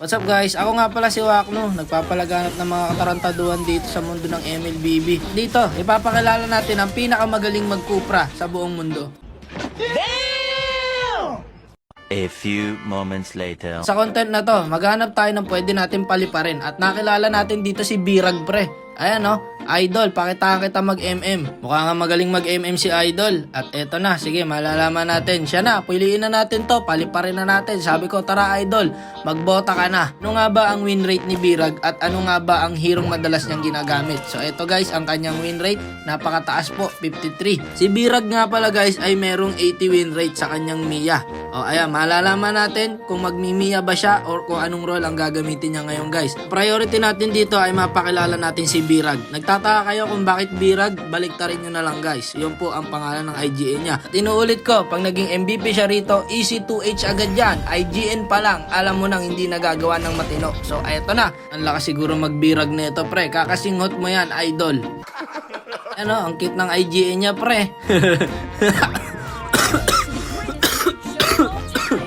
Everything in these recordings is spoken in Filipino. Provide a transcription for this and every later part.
What's up guys? Ako nga pala si Wakno, nagpapalaganap ng mga katarantaduhan dito sa mundo ng MLBB. Dito, ipapakilala natin ang pinakamagaling magkupra sa buong mundo. A few moments later. Sa content na to, maghanap tayo ng pwede natin paliparin at nakilala natin dito si Birag pre. Ayan no, Idol, pakitaan kita mag-MM. Mukha nga magaling mag-MM si Idol. At eto na, sige malalaman natin. Siya na, piliin na natin to, paliparin na natin. Sabi ko, tara Idol, magbota ka na. Ano nga ba ang win rate ni Birag at ano nga ba ang hirong madalas niyang ginagamit? So eto guys, ang kanyang win rate, napakataas po, 53. Si Birag nga pala guys ay merong 80 win rate sa kanyang Mia. O ayan, malalaman natin kung magmi-Mia ba siya or kung anong role ang gagamitin niya ngayon guys. Priority natin dito ay mapakilala natin si Birag. Nagtataka kayo kung bakit Birag, baliktarin nyo na lang guys. Yun po ang pangalan ng IGN niya. At inuulit ko, pag naging MVP siya rito, easy 2H agad yan. IGN pa lang, alam mo nang hindi nagagawa ng matino. So eto na, ang lakas siguro mag-Birag nito pre. Kakasinghot mo yan, Idol. Ano, ang cute ng IGN niya pre.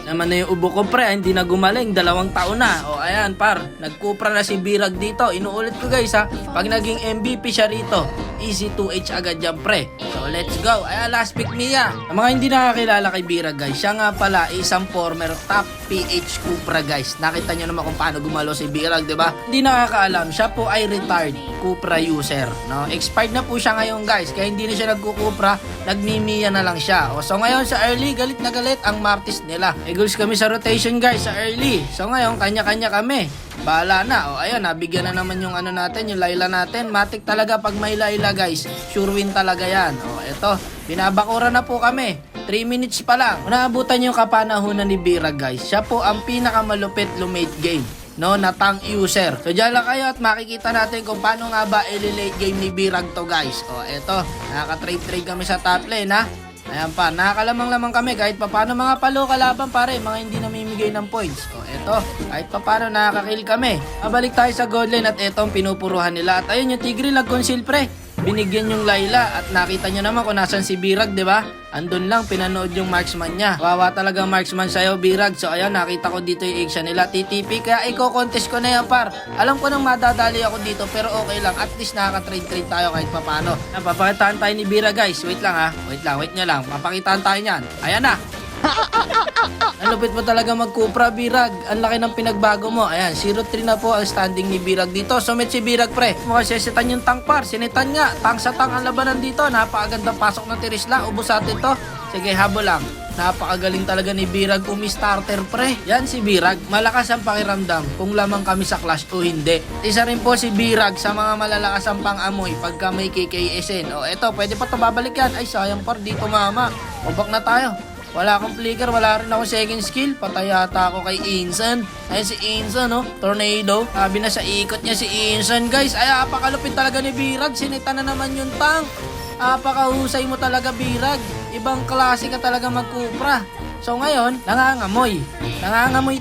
Naman na yung ubo ko pre, hindi na gumaling, 2 taon na. O ayan par, nagkupra na si Birag dito. Inuulit ko guys ha, pag naging MVP siya rito, easy 2H agad yan pre. So let's go. Ayan, last pick Mia. Ang mga hindi nakakilala kay Birag guys, siya nga pala isang former top PH Cupra guys. Nakita nyo naman kung paano gumalo si Birag, diba? Hindi nakakaalam, siya po ay retired Cupra user, no? Expired na po siya ngayon guys, kaya hindi na siya nagkukupra, nagmimiya na lang siya. O so ngayon sa early, galit na galit ang Martis nila. Goals kami sa rotation guys sa early. So ngayon kanya-kanya kami. Bahala na. O ayun, nabigyan na naman yung ano natin, yung Layla natin. Matik talaga pag may Layla guys. Sure win talaga yan. O eto, binabakura na po kami. 3 minutes pa lang. Naabutan yung kapanahunan ni Birag guys. Siya po ang pinakamalupit lumate game, no, na tank user. So dyan lang kayo at makikita natin kung paano nga ba i-late game ni Birag to guys. O eto, nakaka-trade kami sa top lane ha. Ayan pa, nakakalamang-lamang kami kahit papano mga palo kalaban pare, mga hindi namimigay ng points. O eto, kahit papano nakakakill kami. Mabalik tayo sa gold lane at eto ang pinupuruhan nila. At ayun yung Tigreal nag-conceal pre. Binigyan yung Layla at nakita nyo naman kung nasan si Birag, di ba? Andun lang, pinanood yung marksman niya. Wawa talaga marksman sa'yo, Birag. So ayan, nakita ko dito yung action nila, TTP. Kaya i-contest ko na yan, par. Alam ko nang madadali ako dito, pero okay lang. At least nakaka-trade tayo kahit papano. Papakitaan tayo ni Birag, guys. Wait lang ha. Wait nyo lang. Papakitaan tayo niyan. Ayan na. Ang lupit mo talaga magkupra, Birag. Ang laki ng pinagbago mo. Ayan, 0-3 na po ang standing ni Birag dito. Sumit si Birag, pre. Mukhang sesitan yung tank par. Sinitan nga. Tank sa tank ang labanan dito. Napakagandang pasok ng Tirisla. Ubus natin to. Sige, habol lang. Napakagaling talaga ni Birag umi-starter pre. Yan si Birag, malakas ang pakiramdam kung lamang kami sa clash o hindi. Isa rin po si Birag sa mga malalakas ang pang-amoy pagka may KKSN. O eto, pwede pa ito babalik yan. Ay sayang par, dito mama. Ubak na tayo. Wala akong flicker, wala rin ako second skill. Patay yata ako kay Insan. Ayun si Insan, no? Tornado. Sabi na sa ikot niya si Insan, guys. Ay, apakalupit talaga ni Birag. Sinita na naman yung tank. Apakahusay mo talaga, Birag. Ibang klase ka talaga magkupra. So ngayon, nangangamoy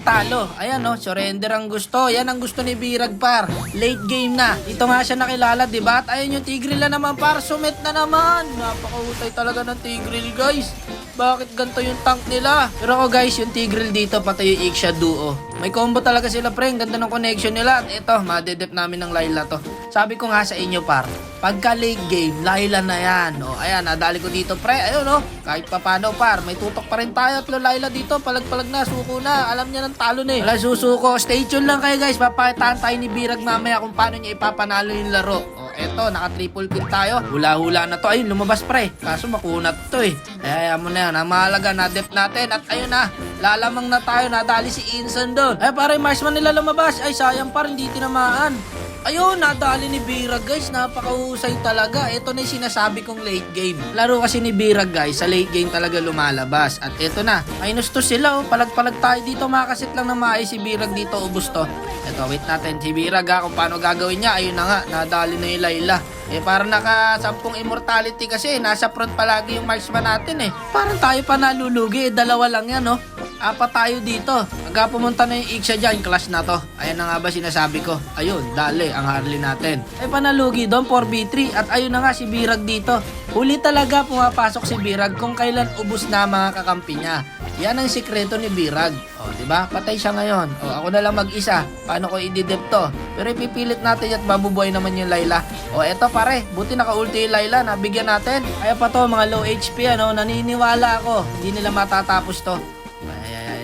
talo. Ayan no, surrender ang gusto. Yan ang gusto ni Birag par. Late game na. Dito nga siya nakilala, diba? At ayun yung Tigreal na naman par. Sumit na naman. Napakahusay talaga ng Tigreal guys. Bakit ganito yung tank nila? Pero ako guys, yung Tigreal dito pati yung Ixia duo. May combo talaga sila pre. Ang ganda ng connection nila. At ito, madedep namin ng Layla to. Sabi ko nga sa inyo par, pagka late game, Layla na yan. O, ayan, nadali ko dito pre. Ayun no, kahit papano par, may tutok pa rin tayo. At Layla dito, palag-palag na, suko na. Alam niya ng talo na eh. Wala susuko. Stay tuned lang kayo guys. Papakitaan tayo ni Birag mamaya kung paano niya ipapanalo yung laro. O, eto, naka-triple kill tayo. Hula-hula na to. Ayun, lumabas pre. Kaso makunat to eh. Kaya mo na yan. Ang mahalaga, na-dep natin. At ayun na, lalamang na tayo. Nadali si Insan doon. Ay, pare, marksman nila lumabas. Ay, sayang par, hindi tinamaan. Ayun, nadali ni Birag guys, napakahusay talaga. Ito na yung sinasabi kong late game. Laro kasi ni Birag guys, sa late game talaga lumalabas. At ito na, minus to sila oh. Palag-palag tayo dito, makasit lang na maayos si Birag dito, ubos to. Ito, wait natin, si Birag ha, kung paano gagawin niya. Ayun na nga, nadali na yung Layla. Eh parang naka 10 immortality kasi, nasa front palagi yung marksman natin eh. Parang tayo pa nalulugi, 2 lang yan no. 4 tayo dito. Pagka pumunta na yung Ixia dyan, clash na to. Ayan na nga ba sinasabi ko. Ayun, dali ang Harley natin. Ay panalugi doon, 4v3. At ayun na nga si Birag dito. Huli talaga pumapasok si Birag kung kailan ubos na mga kakampi niya. Yan ang sikreto ni Birag. O, di ba? Patay siya ngayon. O, ako na lang mag-isa. Paano ko i-dep to? Pero ipipilit natin at mabubuhay naman yung Layla. O, eto pare. Buti naka-ulti yung Layla. Nabigyan natin. Kaya pa to, mga low HP, ano? Naniniwala ako. Hindi nila matatapos to.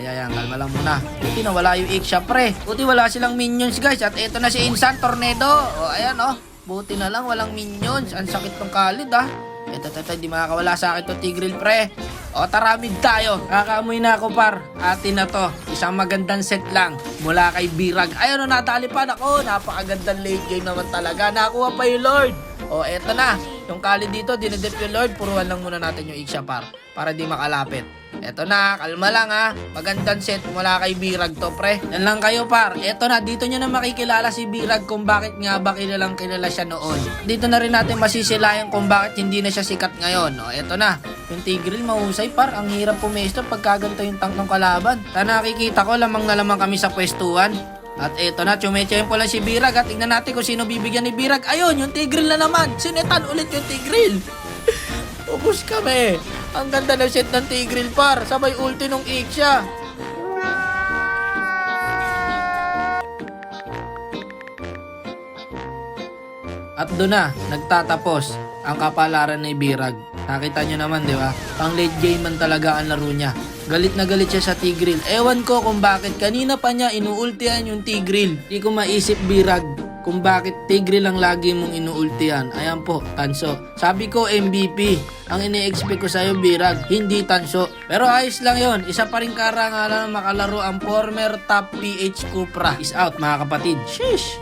Ayan, kalma lang muna. Buti na wala yung Iksha, pre. Buti wala silang minions, guys. At eto na si Insan Tornado. O, ayan, o. Buti na lang, walang minions. Ang sakit ng Khalid, ah. Ito, hindi makakawala sa akin to Tigreal, pre. O, tara, mid tayo. Kakaamoy na ako, par. Atin na to. Isang magandang set lang mula kay Birag. Ayun, o, natali pa. Nako, napakagandang late game naman talaga. Nakuha pa yung Lord. O, eto na. Yung Khalid dito, dinedep yung Lord. Puruan lang muna natin yung Iksha, par. Para di makalapit. Eto na, kalma lang ha. Magandang set mula kay Birag to, pre. Yan lang kayo, par. Eto na, dito nyo na makikilala si Birag kung bakit nga ba kilalang kilala siya noon. Dito na rin natin masisilayan kung bakit hindi na siya sikat ngayon. O, eto na. Yung Tigreal mahusay, par. Ang hirap pumesto pag kaganto yung tank ng kalaban. Nakikita ko, lamang na lamang kami sa pwestuhan. At eto na, chumechayin po lang si Birag. At tingnan natin kung sino bibigyan ni Birag. Ayun, yung Tigreal na naman. Sinetan ulit yung Tigreal. Ubus kami. Ang ganda ng set ng Tigreal, par. Sabay ulti nung Iksha. At doon na, nagtatapos ang kapalaran ni Birag. Nakita nyo naman, di ba? Pang late game man talaga ang laro niya. Galit na galit siya sa Tigreal. Ewan ko kung bakit kanina pa niya inuultihan yung Tigreal. Di ko maisip, Birag, kung bakit Tigreal lang lagi mong inuultihan. Ayan po, Tanso. Sabi ko MVP. Ang ini-expect ko sa'yo, Birag, hindi Tanso. Pero ayos lang yon. Isa pa rin karangalan na makalaro ang former top PH Cupra. Is out, mga kapatid. Sheesh!